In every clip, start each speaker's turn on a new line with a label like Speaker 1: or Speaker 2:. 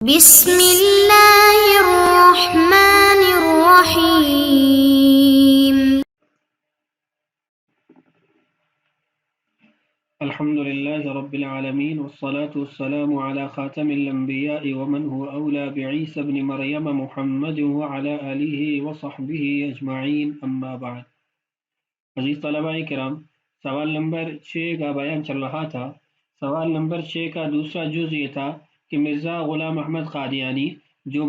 Speaker 1: بسم اللہ الرحمن الرحیم۔
Speaker 2: الحمد لله رب العالمين والصلاة والسلام على خاتم الأنبياء ومن هو أولى بعيسى بن مريم محمد وعلى آله وصحبه أجمعين أما بعد۔ عزیز طلباء کرام، سوال نمبر 6 کا بیان چل رہا تھا۔ سوال نمبر 6 کا دوسرا جز یہ تھا کہ مرزا غلام احمد قادیانی جو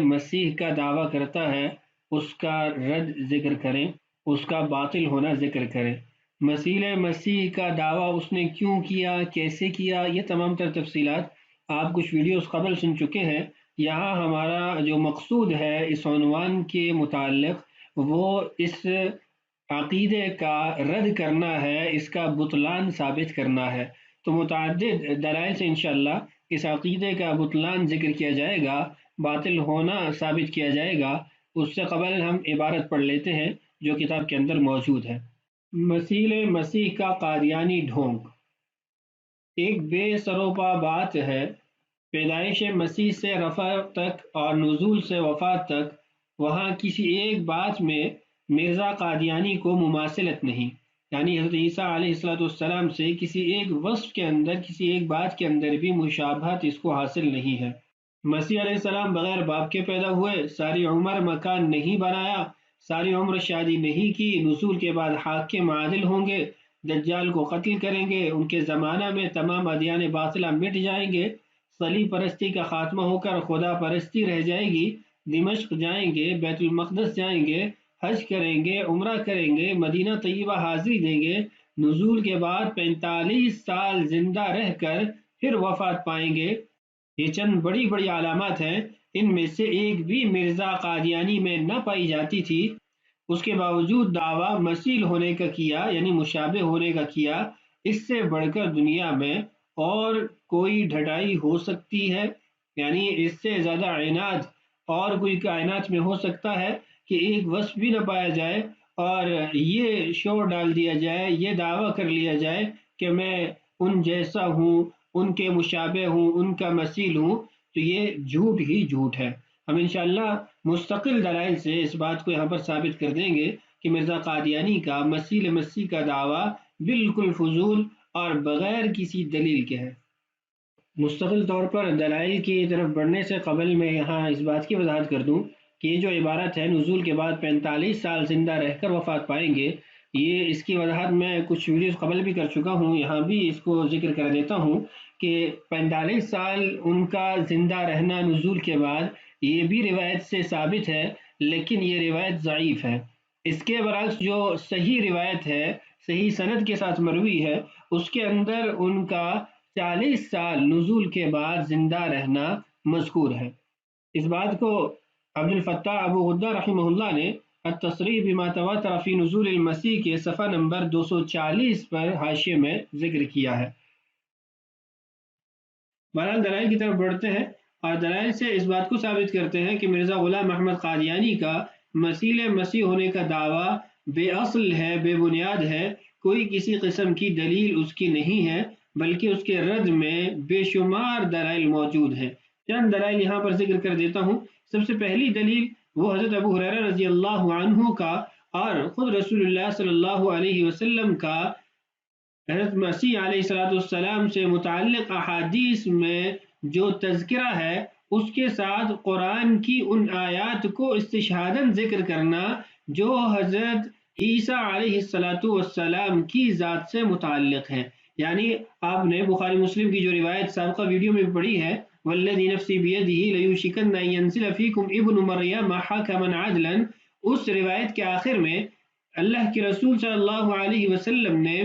Speaker 2: مسیح کا دعویٰ کرتا ہے اس کا رد ذکر کریں، اس کا باطل ہونا ذکر کریں۔ مسیح کا دعویٰ اس نے کیوں کیا، کیسے کیا، یہ تمام تر تفصیلات آپ کچھ ویڈیوز قبل سن چکے ہیں۔ یہاں ہمارا جو مقصود ہے اس عنوان کے متعلق وہ اس عقیدے کا رد کرنا ہے، اس کا بطلان ثابت کرنا ہے۔ تو متعدد دلائل سے انشاءاللہ اس عقیدے کا بطلان ذکر کیا جائے گا، باطل ہونا ثابت کیا جائے گا۔ اس سے قبل ہم عبارت پڑھ لیتے ہیں جو کتاب کے اندر موجود ہے۔ مسیح کا قادیانی ڈھونگ ایک بے سروپا بات ہے۔ پیدائش مسیح سے رفع تک اور نزول سے وفات تک وہاں کسی ایک بات میں مرزا قادیانی کو مماثلت نہیں، یعنی حضرت عیسیٰ علیہ السلام سے کسی ایک وصف کے اندر، کسی ایک بات کے اندر بھی مشابہت اس کو حاصل نہیں ہے۔ مسیح علیہ السلام بغیر باپ کے پیدا ہوئے، ساری عمر مکان نہیں بنایا، ساری عمر شادی نہیں کی، نزول کے بعد حاکم عادل ہوں گے، دجال کو قتل کریں گے، ان کے زمانہ میں تمام ادیان باطلہ مٹ جائیں گے، صلیب پرستی کا خاتمہ ہو کر خدا پرستی رہ جائے گی، دمشق جائیں گے، بیت المقدس جائیں گے، حج کریں گے، عمرہ کریں گے، مدینہ طیبہ حاضری دیں گے، نزول کے بعد 45 سال زندہ رہ کر پھر وفات پائیں گے۔ یہ چند بڑی بڑی علامات ہیں، ان میں سے ایک بھی مرزا قادیانی میں نہ پائی جاتی تھی۔ اس کے باوجود دعویٰ مثیل ہونے کا کیا، یعنی مشابہ ہونے کا کیا۔ اس سے بڑھ کر دنیا میں اور کوئی ڈھٹائی ہو سکتی ہے؟ یعنی اس سے زیادہ عناد اور کوئی کائنات میں ہو سکتا ہے کہ ایک وصف بھی نہ پایا جائے اور یہ شور ڈال دیا جائے، یہ دعویٰ کر لیا جائے کہ میں ان جیسا ہوں، ان کے مشابہ ہوں، ان کا مثیل ہوں، تو یہ جھوٹ ہی جھوٹ ہے۔ ہم انشاءاللہ مستقل دلائل سے اس بات کو یہاں پر ثابت کر دیں گے کہ مرزا قادیانی کا مسیح کا دعویٰ بالکل فضول اور بغیر کسی دلیل کے ہے۔ مستقل طور پر دلائل کی طرف بڑھنے سے قبل میں یہاں اس بات کی وضاحت کر دوں کہ یہ جو عبارت ہے نزول کے بعد 45 سال زندہ رہ کر وفات پائیں گے، یہ اس کی وضاحت میں کچھ ویڈیوز قبل بھی کر چکا ہوں، یہاں بھی اس کو ذکر کر دیتا ہوں کہ 45 سال ان کا زندہ رہنا نزول کے بعد یہ بھی روایت سے ثابت ہے، لیکن یہ روایت ضعیف ہے۔ اس کے برعکس جو صحیح روایت ہے، صحیح سند کے ساتھ مروی ہے، اس کے اندر ان کا 40 سال نزول کے بعد زندہ رہنا مذکور ہے۔ اس بات کو عبد الفتاح ابو غدہ رحمہ اللہ نے التصریح بما تواتر فی نزول المسیح کے صفحہ نمبر 240 پر حاشیے میں ذکر کیا ہے۔ بہرحال دلائل کی طرف بڑھتے ہیں اور دلائل سے اس بات کو ثابت کرتے ہیں کہ مرزا غلام احمد قادیانی کا مسیح ہونے کا دعویٰ بے اصل ہے، بے بنیاد ہے، کوئی کسی قسم کی دلیل اس کی نہیں ہے، بلکہ اس کے رد میں بے شمار دلائل موجود ہیں۔ چند دلائل یہاں پر ذکر کر دیتا ہوں۔ سب سے پہلی دلیل وہ حضرت ابو ہریرہ رضی اللہ عنہ کا اور خود رسول اللہ صلی اللہ علیہ وسلم کا حضرت مسیح علیہ السلام سے متعلق احادیث میں جو تذکرہ ہے، اس کے ساتھ قرآن کی ان آیات کو استشہاداً ذکر کرنا جو حضرت عیسیٰ علیہ السلام کی ذات سے متعلق ہیں۔ یعنی آپ نے بخاری مسلم کی جو روایت سابقہ ویڈیو میں پڑھی ہے، والذی نفسی بیدہ لیوشکن ان ینزل فیکم ابن مریم حکما عدلا، اس روایت کے آخر میں اللہ کے رسول صلی اللہ علیہ وسلم نے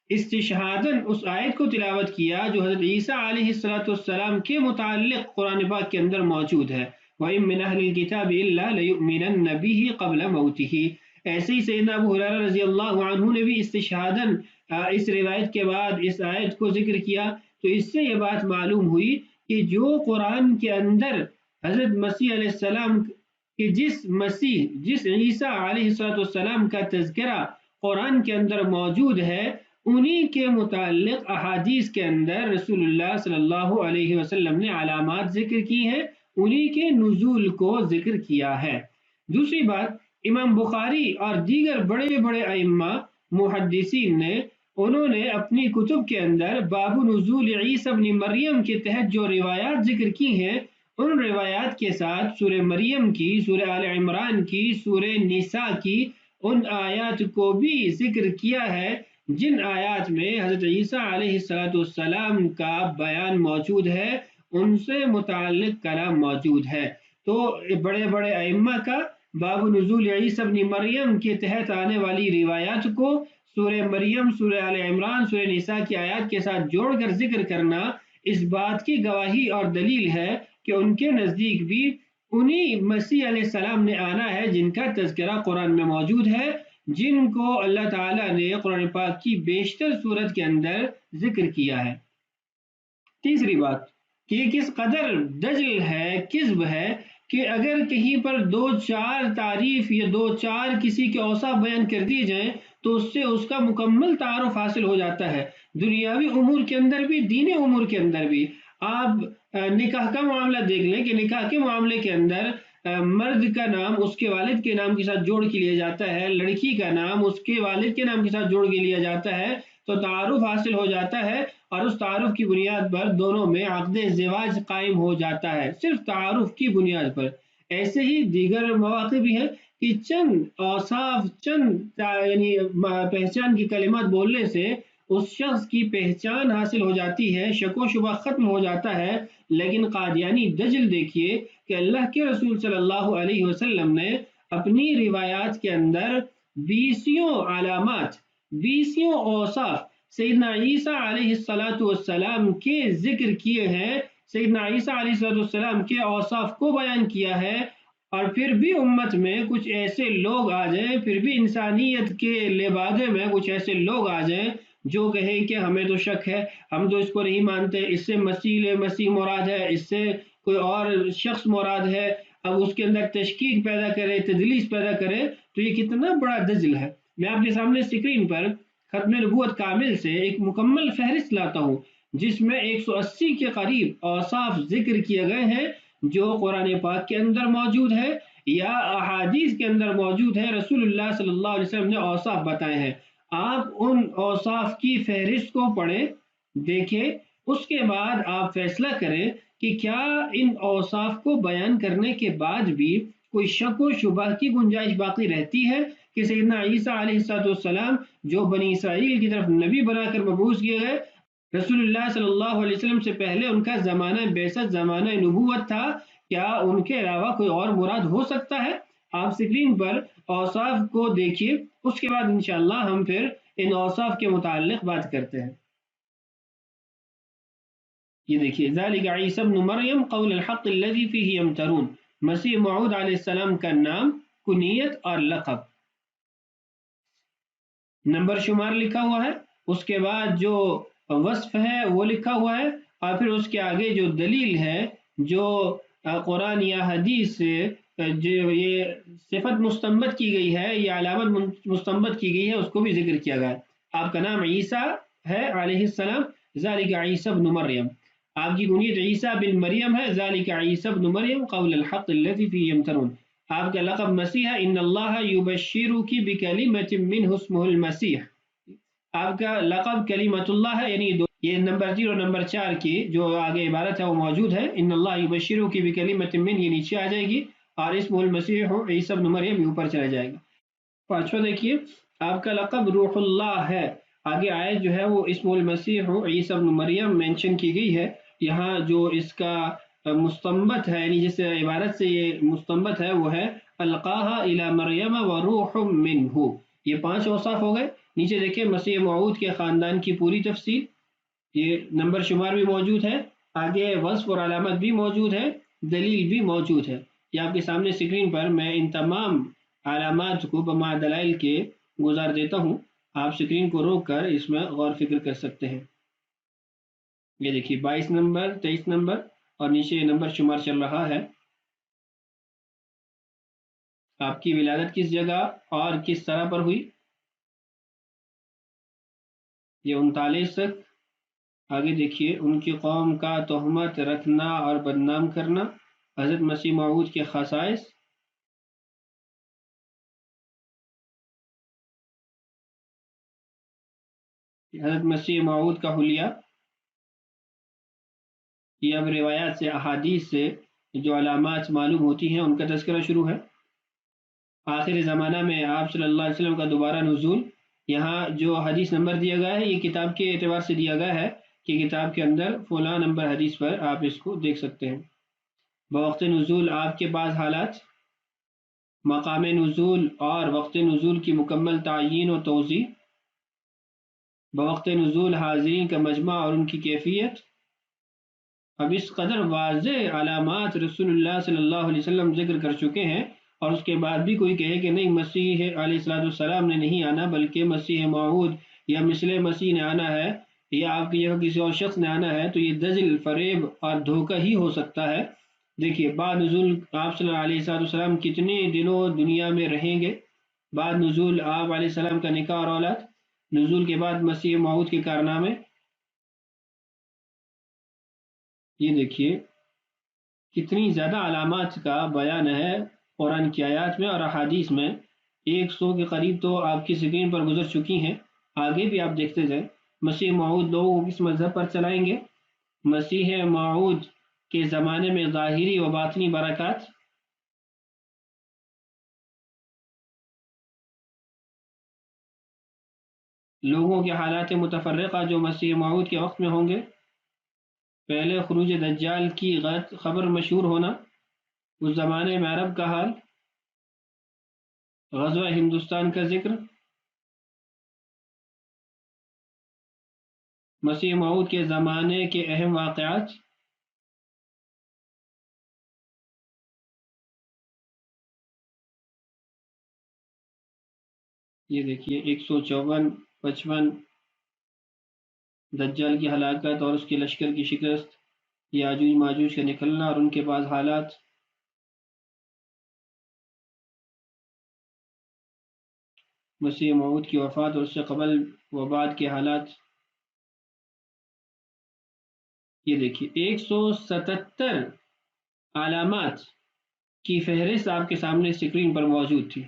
Speaker 2: استشہاداً اس آیت کو تلاوت کیا جو حضرت عیسیٰ علیہ السلام کے متعلق قرآن پاک کے اندر موجود ہے۔ وَإِن مِّنْ أَهْلِ الْكِتَابِ إِلَّا لَيُؤْمِنَنَّ بِهِ قَبْلَ مَوْتِهِ۔ ایسے ہی سیدنا ابو ہریرہ رضی اللہ عنہ نے بھی استشہاداً اس روایت کے بعد اس آیت کو ذکر کیا۔ تو اس سے یہ بات معلوم ہوئی کہ جو قرآن کے اندر حضرت مسیح علیہ السلام کہ جس عیسیٰ علیہ السلام کا تذکرہ قرآن کے اندر موجود ہے، انہی کے متعلق احادیث کے اندر رسول اللہ صلی اللہ علیہ وسلم نے علامات ذکر کی ہیں، انہی کے نزول کو ذکر کیا ہے۔ دوسری بات، امام بخاری اور دیگر بڑے بڑے ائمہ محدثین نے انہوں نے اپنی کتب کے اندر باب نزول عیسی ابن مریم کے تحت جو روایات ذکر کی ہیں، ان روایات کے ساتھ سورہ مریم کی، سورہ آل عمران کی، سورہ نساء کی ان آیات کو بھی ذکر کیا ہے جن آیات میں حضرت عیسیٰ علیہ السلام کا بیان موجود ہے، ان سے متعلق کلام موجود ہے۔ تو بڑے بڑے ائمہ کا باب نزول عیسی ابن مریم کے تحت آنے والی روایات کو سورہ مریم، سورہ آل عمران، سورہ نساء کی آیات کے ساتھ جوڑ کر ذکر کرنا اس بات کی گواہی اور دلیل ہے کہ ان کے نزدیک بھی انہی مسیح علیہ السلام نے آنا ہے جن کا تذکرہ قرآن میں موجود ہے، جن کو اللہ تعالیٰ نے قرآن پاک کی بیشتر صورت کے اندر ذکر کیا ہے۔ تیسری بات کہ یہ کس قدر دجل ہے، کذب ہے کہ اگر کہیں پر دو چار تعریف یا دو چار کسی کے اوصاف بیان کر دیے جائیں تو اس سے اس کا مکمل تعارف حاصل ہو جاتا ہے، دنیاوی امور کے اندر بھی، دینی امور کے اندر بھی۔ آپ نکاح کا معاملہ دیکھ لیں کہ نکاح کے معاملے کے اندر مرد کا نام اس کے والد کے نام کے ساتھ جوڑ کے لیا جاتا ہے، لڑکی کا نام اس کے والد کے نام کے ساتھ جوڑ کے لیا جاتا ہے، تو تعارف حاصل ہو جاتا ہے اور اس تعارف کی بنیاد پر دونوں میں عقد زواج قائم ہو جاتا ہے، صرف تعارف کی بنیاد پر۔ ایسے ہی دیگر مواقع بھی ہیں کہ چند اوصاف، چند یعنی پہچان کی کلمات بولنے سے اس شخص کی پہچان حاصل ہو جاتی ہے، شک و شبہ ختم ہو جاتا ہے۔ لیکن قادیانی دجل دیکھیے کہ اللہ کے رسول صلی اللہ علیہ وسلم نے اپنی روایات کے اندر بیسیوں علامات، بیسیوں اوصاف سیدنا عیسیٰ علیہ السلام کے ذکر کیے ہیں، سیدنا عیسیٰ علیہ السلام کے اوصاف کو بیان کیا ہے، اور پھر بھی امت میں کچھ ایسے لوگ آ جائیں، پھر بھی انسانیت کے لبادے میں کچھ ایسے لوگ آ جائیں جو کہیں کہ ہمیں تو شک ہے، ہم تو اس کو نہیں مانتے، اس سے مسیح مراد ہے، اس سے کوئی اور شخص مراد ہے، اب اس کے اندر تشکیک پیدا کرے، تدلیس پیدا کرے، تو یہ کتنا بڑا دجل ہے۔ میں آپ کے سامنے اسکرین پر ختم نبوت کامل سے ایک مکمل فہرست لاتا ہوں جس میں 180 کے قریب اوصاف ذکر کیے گئے ہیں جو قرآن پاک کے اندر موجود ہے یا احادیث کے اندر موجود ہے، رسول اللہ صلی اللہ علیہ وسلم نے اوصاف بتائے ہیں۔ آپ ان اوصاف کی فہرست کو پڑھیں، دیکھیں، اس کے بعد آپ فیصلہ کریں کہ کیا ان اوصاف کو بیان کرنے کے بعد بھی کوئی شک و شبہ کی گنجائش باقی رہتی ہے کہ سیدنا عیسیٰ علیہ السلام جو بنی اسرائیل کی طرف نبی بنا کر مبعوث کیے گئے، رسول اللہ صلی اللہ علیہ وسلم سے پہلے ان کا زمانہ بعثت، زمانہ نبوت تھا، کیا ان کے علاوہ کوئی اور مراد ہو سکتا ہے؟ آپ اسکرین پر اوصاف کو دیکھیے، اس کے بعد انشاءاللہ ہم پھر ان اوصاف کے متعلق بات کرتے ہیں۔ یہ دیکھیے، ذالک عیسی ابن مریم قول الحق الذی فیہ یمترون، مسیح موعود علیہ السلام کا نام، کنیت اور لقب، نمبر شمار لکھا ہوا ہے، اس کے بعد جو وصف ہے وہ لکھا ہوا ہے، اور پھر اس کے آگے جو دلیل ہے، جو قرآن یا حدیث سے جو یہ صفت مستنبت کی گئی ہے، یہ علامت مستنبت کی گئی ہے، اس کو بھی ذکر کیا گیا ہے۔ آپ کا نام عیسیٰ ہے علیہ السلام، ذالک عیسی ابن مریم، آپ کی کنیت عیسیٰ بن مریم ہے، ذالک عیسی ابن مریم قول الحق الذی فیہ یمترون، آپ کا لقب مسیح ہے، ان اللہ یبشرک بکلمۃ منہ اسمہ المسیح، آپ کا لقب کلمۃ اللہ ہے، یعنی یہ نمبر 3 اور نمبر 4 کی جو آگے عبارت ہے وہ موجود ہے، ان اللہ یبشرک بکلمۃ منہ، یہ نیچے آ جائے گی، اور اسمہ المسیح عیسی ابن مریم یہ اوپر چلا جائے گا۔ پانچواں دیکھیے، آپ کا لقب روح اللہ ہے، آگے آیت جو ہے وہ اسم المسیح عیسی ابن مریم مینشن کی گئی ہے، یہاں جو اس کا مستنبت ہے، یعنی جس عبارت سے یہ مستنبت ہے وہ ہے القاها الی مریم وروح منہ، یہ 5 اوصاف ہو گئے۔ نیچے دیکھیں مسیح موعود کے خاندان کی پوری تفصیل، یہ نمبر شمار بھی موجود ہے، آگے وصف اور علامت بھی موجود ہے، دلیل بھی موجود ہے۔ یہ آپ کے سامنے اسکرین پر میں ان تمام علامات کو بما دلائل کے گزار دیتا ہوں، آپ اسکرین کو روک کر اس میں غور فکر کر سکتے ہیں۔ یہ دیکھیے 22 نمبر، 23 نمبر، اور نیچے نمبر شمار چل رہا ہے، آپ کی ولادت کس جگہ اور کس طرح پر ہوئی، یہ 39 تک. آگے دیکھیے، ان کی قوم کا تہمت رکھنا اور بدنام کرنا، حضرت مسیح موعود کے خصائص. حضرت مسیح موعود کا حلیہ، یہ اب روایات سے، احادیث سے جو علامات معلوم ہوتی ہیں ان کا تذکرہ شروع ہے. آخر زمانہ میں آپ صلی اللہ علیہ وسلم کا دوبارہ نزول. یہاں جو حدیث نمبر دیا گیا ہے یہ کتاب کے اعتبار سے دیا گیا ہے کہ کتاب کے اندر فلاں نمبر حدیث پر آپ اس کو دیکھ سکتے ہیں. بوقت نزول آپ کے بعض حالات، مقام نزول اور وقت نزول کی مکمل تعیین و توضیح، بوقت نزول حاضرین کا مجمع اور ان کی کیفیت. اب اس قدر واضح علامات رسول اللہ صلی اللہ علیہ وسلم ذکر کر چکے ہیں، اور اس کے بعد بھی کوئی کہے کہ نہیں مسیح علیہ السلام نے نہیں آنا بلکہ مسیح موعود یا مثل مسیح نے آنا ہے، یا آپ کی جگہ کسی اور شخص نے آنا ہے، تو یہ دجل، فریب اور دھوکہ ہی ہو سکتا ہے. دیکھیے، بعد نزول آپ صلی اللہ علیہ وسلم کتنے دنوں دنیا میں رہیں گے، بعد نزول آپ علیہ السلام کا نکاح اور اولاد، نزول کے بعد مسیح موعود کے کارنامے. یہ دیکھیے کتنی زیادہ علامات کا بیان ہے قرآن کی آیات میں اور احادیث میں. 100 کے قریب تو آپ کی اسکرین پر گزر چکی ہیں، آگے بھی آپ دیکھتے جائیں. مسیح موعود لوگوں کو کس مذہب پر چلائیں گے؟ مسیح موعود کے زمانے میں ظاہری و باطنی برکات. لوگوں کے حالات متفرقہ جو مسیح موعود کے وقت میں ہوں گے. پہلے خروج دجال کی غلط خبر مشہور ہونا، اس زمانے میں عرب کا حال، غزوہ ہندوستان کا ذکر، مسیح موعود کے زمانے کے اہم واقعات. یہ دیکھیے 154، 55، دجال کی ہلاکت اور اس کے لشکر کی شکست، یاجوج ماجوج کا نکلنا اور ان کے بعض حالات. مسیح موعود کی وفات اور اس سے قبل و بعد کے حالات. یہ دیکھیے 177 علامات کی فہرست آپ کے سامنے اسکرین پر موجود تھی.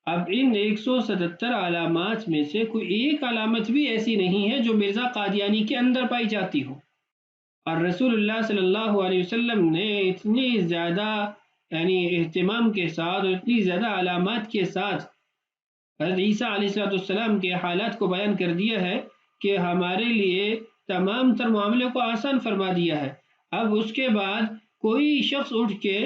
Speaker 2: اب ان 177 علامات میں سے کوئی ایک علامت بھی ایسی نہیں ہے جو مرزا قادیانی کے اندر پائی جاتی ہو. اور رسول اللہ صلی اللہ علیہ وسلم نے اتنی زیادہ اہتمام کے ساتھ اور اتنی زیادہ علامات کے ساتھ حضرت عیسیٰ علیہ السلام کے حالات کو بیان کر دیا ہے کہ ہمارے لیے تمام تر معاملے کو آسان فرما دیا ہے. اب اس کے بعد کوئی شخص اٹھ کے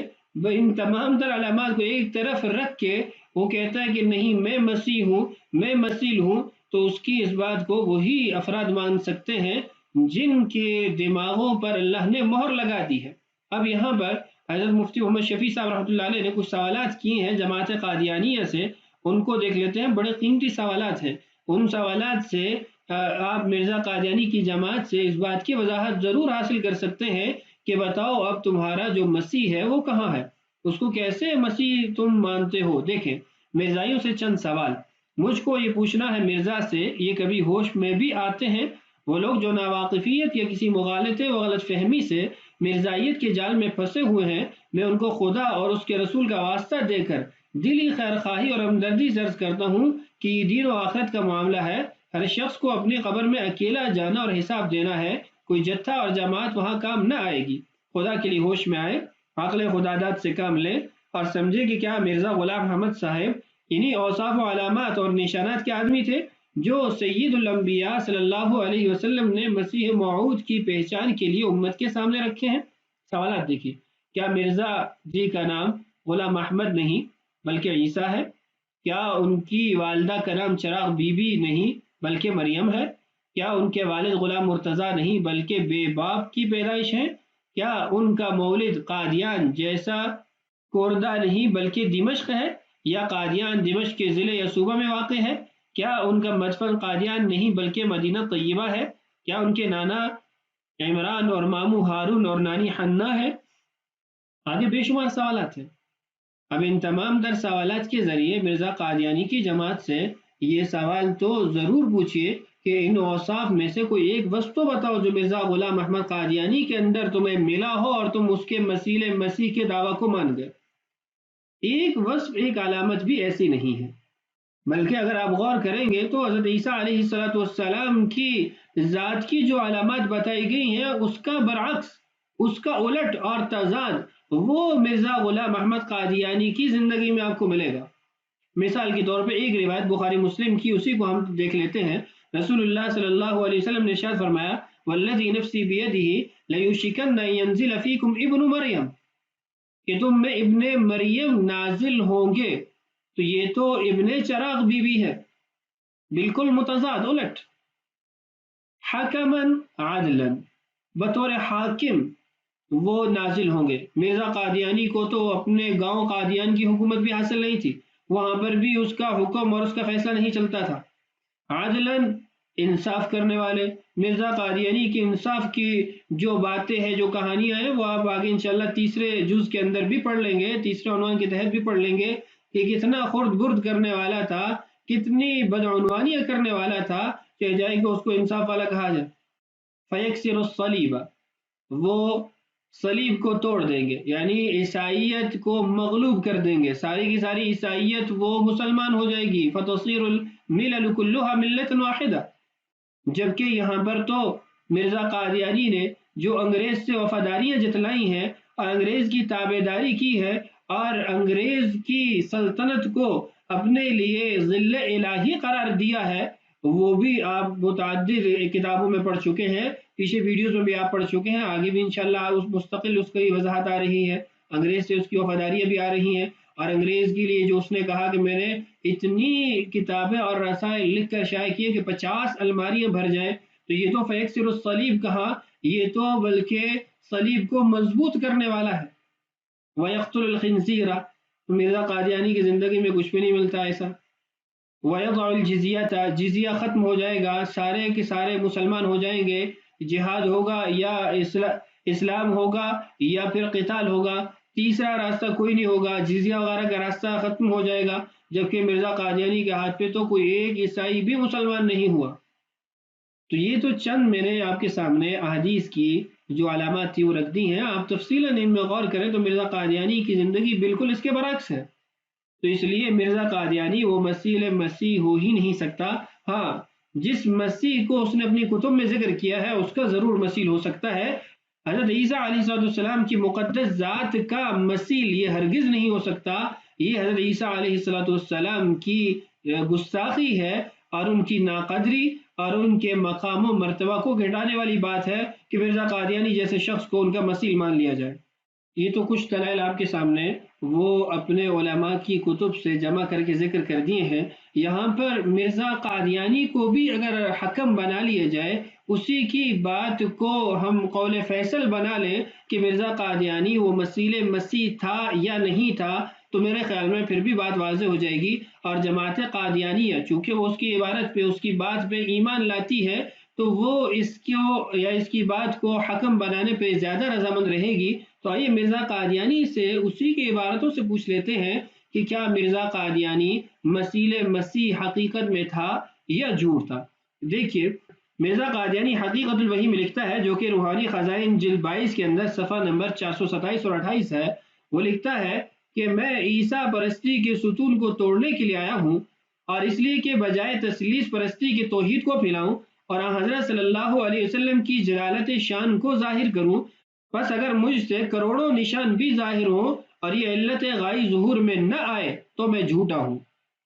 Speaker 2: ان تمام تر علامات کو ایک طرف رکھ کے وہ کہتا ہے کہ نہیں میں مسیح ہوں، میں مسیح ہوں، تو اس کی اس بات کو وہی افراد مان سکتے ہیں جن کے دماغوں پر اللہ نے مہر لگا دی ہے. اب یہاں پر حضرت مفتی محمد شفیع صاحب رحمۃ اللہ علیہ نے کچھ سوالات کیے ہیں جماعت قادیانیہ سے، ان کو دیکھ لیتے ہیں. بڑے قیمتی سوالات ہیں. ان سوالات سے آپ مرزا قادیانی کی جماعت سے اس بات کی وضاحت ضرور حاصل کر سکتے ہیں کہ بتاؤ اب تمہارا جو مسیح ہے وہ کہاں ہے، اس کو کیسے مسیح تم مانتے ہو. دیکھیں مرزائیوں سے چند سوال مجھ کو یہ پوچھنا ہے مرزا سے، یہ کبھی ہوش میں بھی آتے ہیں؟ وہ لوگ جو ناواقفیت یا کسی مغالطے و غلط فہمی سے مرزائیت کے جال میں پھنسے ہوئے ہیں، میں ان کو خدا اور اس کے رسول کا واسطہ دے کر دلی خیر خواہی اور ہمدردی سے عرض کرتا ہوں کہ یہ دین و آخرت کا معاملہ ہے. ہر شخص کو اپنی قبر میں اکیلا جانا اور حساب دینا ہے، کوئی جتھا اور جماعت وہاں کام نہ آئے گی. خدا کے لیے ہوش میں آئے، عقل خداداد سے کام لیں اور سمجھے کہ کیا مرزا غلام احمد صاحب انہی اوصاف و علامات اور نشانات کے آدمی تھے جو سید الانبیاء صلی اللہ علیہ وسلم نے مسیح موعود کی پہچان کے لیے امت کے سامنے رکھے ہیں. سوالات دیکھیے، کیا مرزا جی کا نام غلام احمد نہیں بلکہ عیسیٰ ہے؟ کیا ان کی والدہ کا نام چراغ بی بی نہیں بلکہ مریم ہے؟ کیا ان کے والد غلام مرتضیٰ نہیں بلکہ بے باپ کی پیدائش ہیں؟ کیا ان کا مولد قادیان جیسا کوردہ نہیں بلکہ دمشق ہے، یا قادیان دمشق کے ضلع یا صوبہ میں واقع ہے؟ کیا ان کا مدفن قادیان نہیں بلکہ مدینہ طیبہ ہے؟ کیا ان کے نانا عمران اور ماموں ہارون اور نانی حنا ہے؟ آگے بے شمار سوالات ہیں. اب ان تمام در سوالات کے ذریعے مرزا قادیانی کی جماعت سے یہ سوال تو ضرور پوچھئے کہ ان اوصاف میں سے کوئی ایک وصف تو بتاؤ جو مرزا غلام احمد قادیانی کے اندر تمہیں ملا ہو اور تم اس کے مسیل مسیح کے دعویٰ کو مان گئے۔ ایک وصف، ایک علامت بھی ایسی نہیں ہے، بلکہ اگر آپ غور کریں گے تو حضرت عیسیٰ علیہ السلام کی ذات کی جو علامات بتائی گئی ہیں اس کا برعکس، اس کا الٹ اور تضاد وہ مرزا غلام احمد قادیانی کی زندگی میں آپ کو ملے گا۔ مثال کے طور پہ ایک روایت بخاری مسلم کی، اسی کو ہم دیکھ لیتے ہیں۔ رسول اللہ صلی اللہ علیہ وسلم نے ارشاد فرمایا والذی نفسی بیدہ لیوشکن ان ینزل فیکم ابن مریم، کہ تم میں ابن مریم نازل ہوں گے، تو یہ تو ابن چراغ بی بی ہے، بالکل متضاد الٹ۔ حکما عدلا، بطور حاکم وہ نازل ہوں گے۔ مرزا قادیانی کو تو اپنے گاؤں قادیان کی حکومت بھی حاصل نہیں تھی، وہاں پر بھی اس کا حکم اور اس کا فیصلہ نہیں چلتا تھا۔ عدلاً، انصاف کرنے والے۔ مرزا قادیانی کے انصاف کی جو باتیں ہیں، جو کہانیاں ہیں، وہ آپ آگے انشاءاللہ تیسرے جز کے اندر بھی پڑھ لیں گے، تیسرے عنوان کے تحت بھی پڑھ لیں گے کہ کتنا خرد برد کرنے والا تھا، کتنی بدعنوانیاں کرنے والا تھا کہ جائے کہ اس کو انصاف والا کہا جائے۔ فیکسر الصلیب، وہ صلیب کو توڑ دیں گے، یعنی عیسائیت کو مغلوب کر دیں گے، ساری کی ساری عیسائیت وہ مسلمان ہو جائے گی۔ فتصیر الملل کلها ملت واحدہ، جبکہ یہاں پر تو مرزا قادیانی نے جو انگریز سے وفاداریاں جتلائی ہیں اور انگریز کی تابع داری کی ہے اور انگریز کی سلطنت کو اپنے لیے ظل الہی قرار دیا ہے، وہ بھی آپ متعدد کتابوں میں پڑھ چکے ہیں، پیچھے ویڈیوز میں بھی آپ پڑھ چکے ہیں، آگے بھی انشاءاللہ اس مستقل اس کی وضاحت آ رہی ہے، انگریز سے اس کی وفاداریاں بھی آ رہی ہیں، اور انگریز کے لیے جو اس نے کہا کہ میں نے اتنی کتابیں اور رسائل لکھ کر شائع کیے کہ 50 الماریاں بھر جائیں، تو یہ تو فیکسر الصلیب کہا، یہ تو بلکہ صلیب کو مضبوط کرنے والا ہے۔ وَيَقْتُلُ الْخِنْزِيرَ، مرزا قادیانی کی زندگی میں کچھ بھی نہیں ملتا ایسا۔ وَيَضَعُ الْجِزْيَةَ، جزیہ ختم ہو جائے گا، سارے کے سارے مسلمان ہو جائیں گے، جہاد ہوگا یا اسلام ہوگا یا پھر قتال ہوگا، تیسرا راستہ کوئی نہیں ہوگا، جزیہ وغیرہ کا راستہ ختم ہو جائے گا، جبکہ مرزا قادیانی کے ہاتھ پہ تو کوئی ایک عیسائی بھی مسلمان نہیں ہوا۔ تو یہ تو چند میں نے آپ کے سامنے احادیث کی جو علامات تھی وہ رکھ دی ہیں، آپ تفصیلاً ان میں غور کریں تو مرزا قادیانی کی زندگی بالکل اس کے برعکس ہے۔ تو اس لیے مرزا قادیانی وہ مسیح مسیح ہو ہی نہیں سکتا۔ ہاں، جس مسیح کو اس نے اپنی کتب میں ذکر کیا ہے اس کا ضرور مسیح ہو سکتا ہے، حضرت عیسیٰ علیہ السلام کی مقدس ذات کا مسیح یہ ہرگز نہیں ہو سکتا۔ یہ حضرت عیسیٰ علیہ السلام کی گستاخی ہے اور ان کی ناقدری اور ان کے مقام و مرتبہ کو گھٹانے والی بات ہے کہ مرزا قادیانی جیسے شخص کو ان کا مسیح مان لیا جائے۔ یہ تو کچھ دلائل آپ کے سامنے وہ اپنے علماء کی کتب سے جمع کر کے ذکر کر دیے ہیں۔ یہاں پر مرزا قادیانی کو بھی اگر حکم بنا لیا جائے، اسی کی بات کو ہم قول فیصل بنا لیں کہ مرزا قادیانی وہ مسیح تھا یا نہیں تھا، تو میرے خیال میں پھر بھی بات واضح ہو جائے گی، اور جماعت قادیانیہ چونکہ وہ اس کی عبارت پہ، اس کی بات پہ ایمان لاتی ہے، تو وہ اس کو یا اس کی بات کو حکم بنانے پہ زیادہ رضامند رہے گی۔ تو آئیے مرزا قادیانی سے اسی کی عبارتوں سے پوچھ لیتے ہیں کہ کیا مرزا قادیانی مسیح حقیقت میں تھا یا جھوٹ تھا؟ دیکھیے، مرزا قادیانی حقیقت الوحی میں لکھتا ہے، جو کہ روحانی خزائن جلد 22 کے اندر صفحہ نمبر 427 اور 28 ہے، وہ لکھتا ہے کہ میں عیسیٰ پرستی کے ستون کو توڑنے کے لیے آیا ہوں، اور اس لیے کہ بجائے تثلیث پرستی کی توحید کو پھیلاؤں اور حضرت صلی اللہ علیہ وسلم کی جلالت شان کو ظاہر کروں۔ بس اگر مجھ سے کروڑوں نشان بھی ظاہر ہوں اور یہ علت غائی ظہور میں نہ آئے تو میں جھوٹا ہوں۔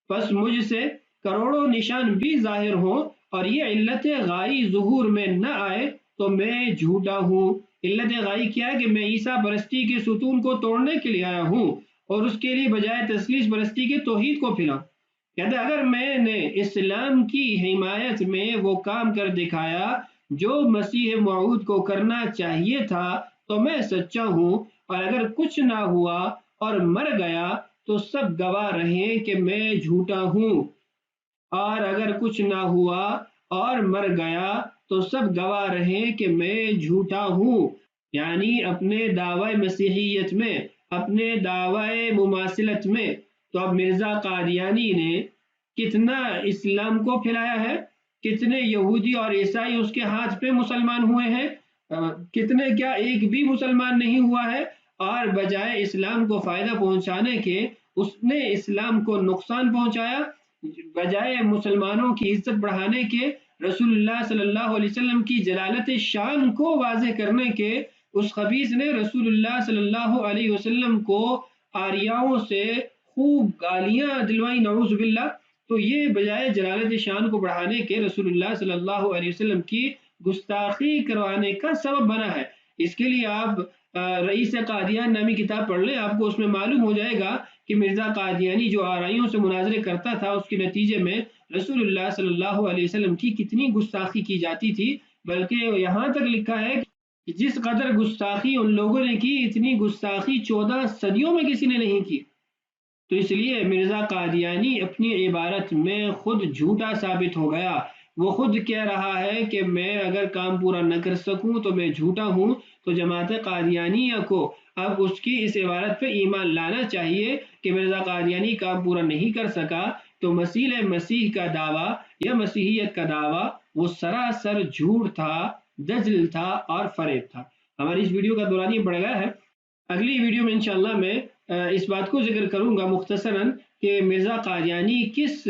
Speaker 2: بس مجھ سے کروڑوں نشان بھی ظاہر ہوں اور یہ علت غائی ظہور میں نہ آئے تو میں جھوٹا ہوں۔ علت غائی کیا ہے کہ میں عیسیٰ پرستی کے ستون کو توڑنے کے لیے آیا ہوں اور اس کے لیے بجائے تثلیث پرستی کے توحید کو پھیلاؤں۔ کہتے اگر میں نے اسلام کی حمایت میں وہ کام کر دکھایا جو مسیح موعود کو کرنا چاہیے تھا تو میں سچا ہوں، اور اگر کچھ نہ ہوا اور مر گیا تو سب گواہ رہیں کہ میں جھوٹا ہوں، اور اگر کچھ نہ ہوا اور مر گیا تو سب گواہ رہیں کہ میں جھوٹا ہوں۔ یعنی اپنے دعوی مسیحیت میں، اپنے دعوی مماثلت میں، تو اب مرزا قادیانی نے کتنا اسلام کو پھیلایا ہے؟ کتنے یہودی اور عیسائی اس کے ہاتھ پہ مسلمان ہوئے ہیں، کتنے، کیا ایک بھی مسلمان نہیں ہوا ہے؟ اور بجائے اسلام کو فائدہ پہنچانے کے اس نے اسلام کو نقصان پہنچایا، بجائے مسلمانوں کی عزت بڑھانے کے، رسول اللہ صلی اللہ علیہ وسلم کی جلالت شان کو واضح کرنے کے، اس خبیث نے رسول اللہ صلی اللہ علیہ وسلم کو آریاؤں سے خوب گالیاں دلوائی، نعوذ باللہ۔ تو یہ بجائے جلالت شان کو بڑھانے کے رسول اللہ صلی اللہ علیہ وسلم کی گستاخی کروانے کا سبب بنا ہے۔ اس کے لیے آپ رئیس قادیان نامی کتاب پڑھ لیں، آپ کو اس میں معلوم ہو جائے گا کہ مرزا قادیانی جو آرائیوں سے مناظرے کرتا تھا، اس کے نتیجے میں رسول اللہ صلی اللہ علیہ وسلم کی کتنی گستاخی کی جاتی تھی۔ بلکہ یہاں تک لکھا ہے کہ جس قدر گستاخی ان لوگوں نے کی، اتنی گستاخی 14 صدیوں میں کسی نے نہیں کی۔ تو اس لیے مرزا قادیانی اپنی عبارت میں خود جھوٹا ثابت ہو گیا۔ وہ خود کہہ رہا ہے کہ میں اگر کام پورا نہ کر سکوں تو میں جھوٹا ہوں۔ تو جماعت قادیانیہ کو اب اس کی اس عبارت پہ ایمان لانا چاہیے کہ مرزا قادیانی کام پورا نہیں کر سکا، تو مسیح کا دعویٰ یا مسیحیت کا دعویٰ وہ سراسر جھوٹ تھا، دجل تھا اور فریب تھا۔ ہماری اس ویڈیو کا دوران یہ بڑھ گیا ہے، اگلی ویڈیو میں انشاءاللہ میں اس بات کو ذکر کروں گا مختصراً کہ مرزا قادیانی کس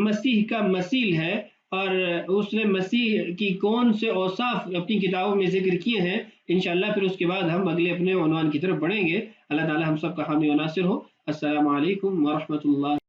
Speaker 2: مسیح کا مثیل ہے، اور اس نے مسیح کی کون سے اوصاف اپنی کتابوں میں ذکر کیے ہیں۔ انشاءاللہ پھر اس کے بعد ہم اگلے اپنے عنوان کی طرف بڑھیں گے۔ اللہ تعالی ہم سب کا حامی و ناصر ہو۔ السلام علیکم ورحمۃ اللہ۔